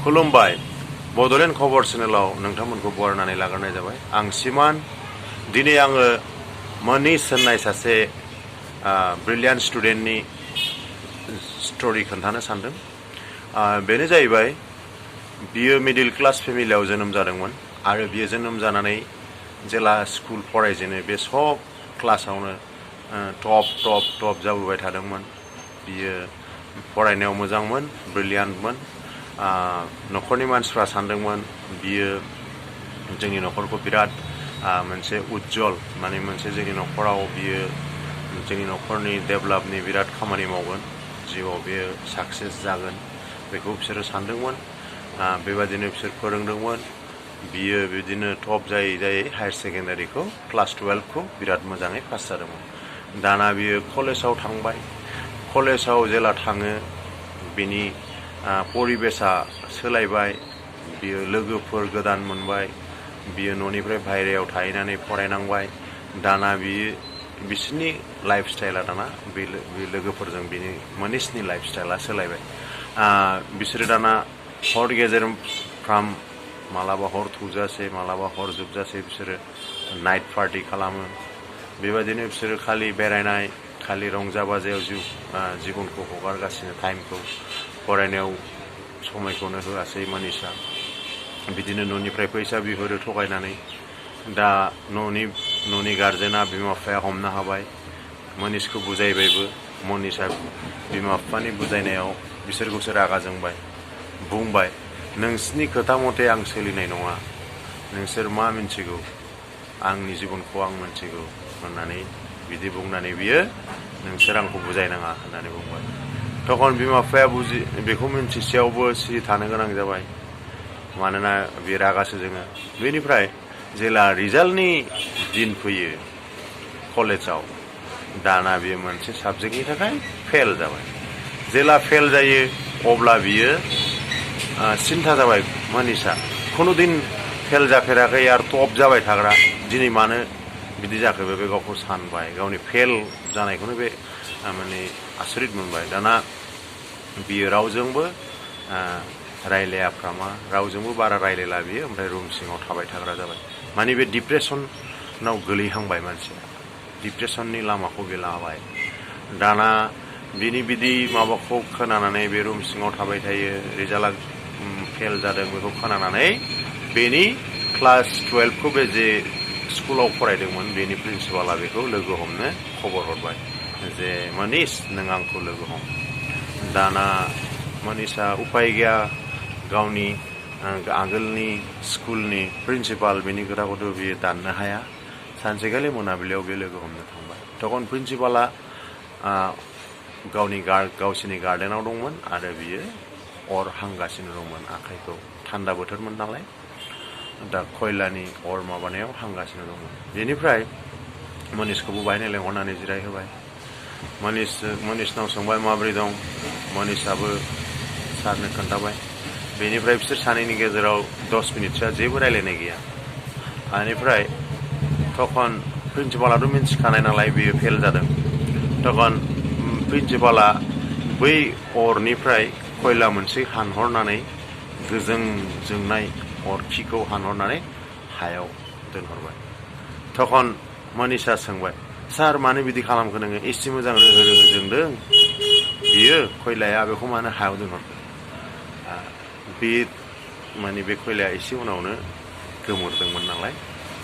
खुलुमबाय बड'लेण्ड खबर चेनेलाव नोंथांमोनखौ बरायनानै लाग्रोनाय जाबाय आं सिमान दिनै आङो मनीष होननाय सासे ब्रिलियान्ट स्टुडेन्टनि स्टोरी खोन्थानो सानदों बेनो जाहैबाय बियो मिडिल क्लास फेमिलियाव जोनोम जादोंमोन आरो बियो जोनोम जानानै जेला स्कुल फरायजेनो बे सब क्लासावनो टप जाबोबाय थादोंमोन बियो फरायनायाव मोजांमोन ब्रिलियान्टमोन न'खरनि मानसिफ्रा सानदोंमोन बियो जोंनि न'खरखौ बिराद मोनसे उज्जवल माने मोनसे जोंनि न'खराव बियो जोंनि न'खरनि डेभेलपनि बिराद खामानि मावगोन जिउआव बियो साक्सेस जागोन बेखौ बिसोरो सानदोंमोन बेबादिनो बिसोर फोरोंदोंमोन बियो बिदिनो टप जायै हायार सेकेन्डारिखौ क्लास 12खौ बिराद मोजाङै पास जादोंमोन दाना बियो कलेजाव थांबाय कलेजाव जेला थाङो बिनि परिबेसा सोलायबाय बियो लोगोफोर गोदान मोनबाय बियो न'निफ्राय बाहेरायाव थाहैनानै फरायनांबाय दाना बियो बिसोरनि लाइफ स्टाइला दाना बे लोगोफोरजों बिनि मनीषनि लाइफ स्टाइला सोलायबाय बिसोरो दाना हर गेजेरफ्राम मालाबा हर थौजासे मालाबा हर जोबजासे बिसोरो नाइट पार्टी खालामो बेबादिनो बिसोरो खालि बेरायनाय खालि रंजा बाजायाव जिबनखौ हगारगासिनो टाइमखौ फरायनायाव समायखौनो होआसै मनीषा बिदिनो न'निफ्राय फैसा बिहरो थगायनानै दा न'नि गार्जेना बिमा बिफाया हमनो हाबाय मनीषखौ बुजायबायबो मनीषा बिमा बिफानि बुजायनायाव बिसोरखौसो रागा जोंबाय बुंबाय नोंसिनि खोथा मथे आं सोलिनाय नङा नोंसोर मा मिन्थिगौ आंनि जिबनखौ आं मिन्थिगौ होननानै बिदि बुंनानै बियो नोंसोर आंखौ बुजायनाङा होननानै बुंबाय तखन बिमा बिफाया बेखौ मिन्थिसेयावबो सिरि थानो गोनां जाबाय मानोना बे रागासो जोङो बेनिफ्राय जेला रिजाल्टनि दिन फैयो कलेजाव दाना बियो मोनसे साबजेक्टनि थाखाय फेल जाबाय जेला फेल जायो अब्ला बियो सिन्था जाबाय मनीषा खुनुदिन फेल जाफेराखै आरो टप जाबाय थाग्रा दिनै मानो बिदि जाखो बे गावखौ सानबाय गावनि फेल जानायखौनो बे माने आसरित मोनबाय दाना बियो रावजोंबो रायलायाफ्रामा रावजोंबो बारा रायलायला बियो ओमफ्राय रुम सिङाव थाबाय थाग्रा जाबाय माने बे डिप्रेसनाव गोलैहांबाय मानसिया डिप्रेसननि लामाखौ बे लाबाय दाना बिनि बिदि माबाखौ खोनानानै बे रुम सिङाव थाबाय थायो रिजाल्टआ फेल जादों बेखौ खोनानानै बेनि क्लास 12खौ बे जे स्कुलाव फरायदोंमोन बेनि प्रिन्सिपाला बेखौ लोगो हमनो खबर हरबाय जे मनीष नों आंखौ लोगो हम दाना मनीषा उपाय गैया गावनि आगोलनि स्कुलनि प्रिन्सिपाल बेनि खोथाखौथ' बियो दाननो हाया सानसेखालि मोनाबिलियाव बे लोगो हमनो थांबाय तखन प्रिन्सिपाला गावसिनि गार्डेनाव दंमोन आरो बियो अर हांगासिनो दंमोन आखाइखौ थान्दा बोथोरमोन नालाय दा खयलानि अर माबानायाव हांगासिनो दंमोन बेनिफ्राय मनीषखौबो बाहायनो लेंहरनानै जिरायहोबाय मनीषनाव सोंबाय माबोरै दं मनीषाबो सारनो खोन्थाबाय बेनिफ्राय बिसोर सानैनि गेजेराव 10 मिनिटसोआ जेबो रायलायनाय गैया बेनिफ्राय तखन प्रिन्सिपालाथ' मिन्थिखानाय नालाय बियो फेल जादों तखन प्रिन्सिपाला बै अरनिफ्राय खयला मोनसे हानहरनानै गोजों जोंनाय अरखिखौ हानहरनानै हायाव दोनहरबाय तखन मनीषा सोंबाय सार मानो बिदि खालामखो नोङो एसे मोजां रोहो जोंदों बियो खयलाया बेखौ मानो हायाव दोनहरखो बे माने बे खयलाया एसे उनावनो गोमोरदोंमोन नालाय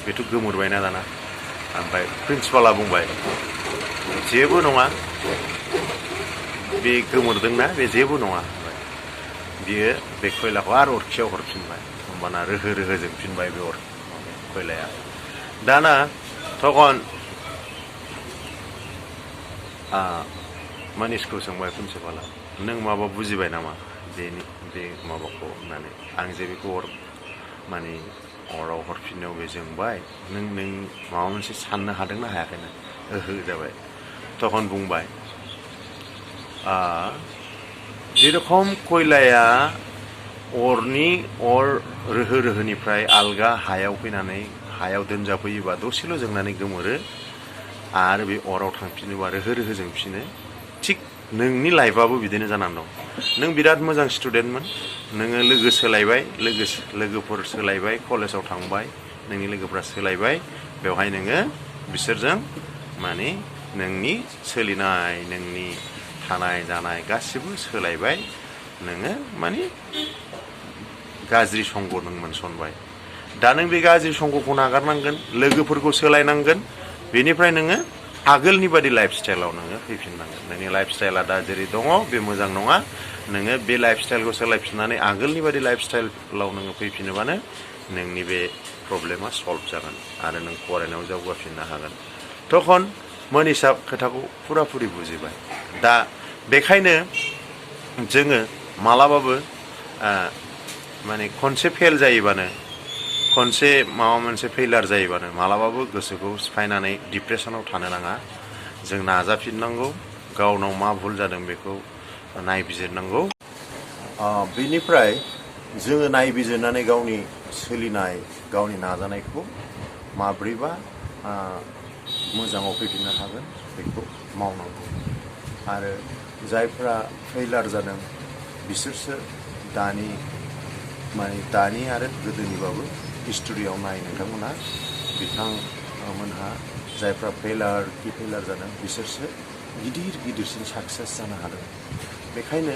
बेथ' गोमोरबायना दाना ओमफ्राय प्रिन्सिपाला बुंबाय जेबो नङा बे गोमोरदोंना बे जेबो नङा बियो बे खयलाखौ आरो अरखियाव हरफिनबाय होमबाना रोहो जोंफिनबाय बे खयलाया दाना तखन मनीषखौ सोंबाय प्रिन्सिपाला नों माबा बुजिबाय नामा बे माबाखौ होननानै आं जे बेखौ माने अराव हरफिननायाव बे जोंबाय नों माबा मोनसे साननो हादोंना हायाखैना ओहो जाबाय तखन बुंबाय जेरखम खयलाया अर रोहोनिफ्राय आलगा हायाव फैनानै हायाव दोनजाफैयोबा दसेल' जोंनानै गोमोरो आरो बे अराव थांफिनोबा रोहो जोंफिनो थिग नोंनि लाइफआबो बिदिनो जानानै दं नों बिराद मोजां स्टुडेन्टमोन नोङो लोगो सोलायबाय लोगोफोर सोलायबाय कलेजाव थांबाय नोंनि लोगोफ्रा सोलायबाय बेवहाय नोङो बिसोरजों माने नोंनि सोलिनाय नोंनि थानाय जानाय गासिबो सोलायबाय नोङो माने गाज्रि संग नों मोनसनबाय दा नों बे गाज्रि संगखौ नागारनांगोन लोगोफोरखौ सोलायनांगोन बेनिफ्राय नोङो आगोलनि बादि लाइफ स्टाइलाव नोङो फैफिननांगोन नोंनि लाइफ स्टाइला दा जेरै दङ बे मोजां नङा नोङो बे लाइफ स्टाइलखौ सोलायफिननानै आगोलनि बादि लाइफ स्टाइलाव नोङो फैफिनोबानो नोंनि बे प्रब्लेमा सल्भ जागोन आरो नों फरायनायाव जौगाफिननो हागोन तखन मनीषा खोथाखौ फुराफुरि बुजिबाय दा बेखायनो जोङो मालाबाबो माने खनसे फेल जायोबानो खनसे माबा मोनसे फेइलार जायोबानो मालाबाबो गोसोखौ सिफायनानै डिप्रेसनाव थानो नाङा जों नाजाफिननांगौ गावनाव मा भुल जादों बेखौ नायबिजिरनांगौ बेनिफ्राय जोङो नायबिजिरनानै गावनि सोलिनाय गावनि नाजानायखौ माब्रैबा मोजाङाव फैफिननो हागोन बेखौ मावनांगौ आरो जायफ्रा फेइलार जादों बिसोरसो दानि आरो गोदोनिबाबो हिस्टरियाव नाय नोंथांमोना बिथांमोनहा जायफ्रा फेइलार जादों बिसोरसो गिदिरसिन साक्सेस जानो हादों बेखायनो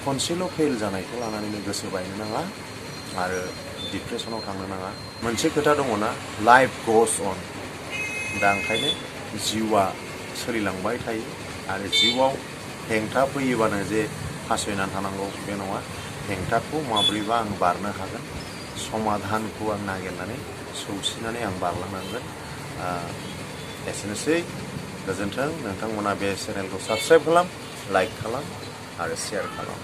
खनसेल' फेइल जानायखौ लानानैनो गोसो बायनो नाङा आरो डिप्रेसनाव थांनो नाङा मोनसे खोथा दङना लाइफ ग'ज अन दा ओंखायनो जिउआ सोलिलांबाय थायो आरो जिउआव हेंथा फैयोबानो जे फासयनानै थानांगौ बे नङा हेंथाखौ माब्रैबा आं बारनो हागोन समाधानखौ आं नागिरनानै सौसिनानै आं बारलांनांगोन एसेनोसै गोजोन्थों नोंथांमोना बे चेनेलखौ साबस्क्राइब खालाम लाइक खालाम आरो शेयार खालाम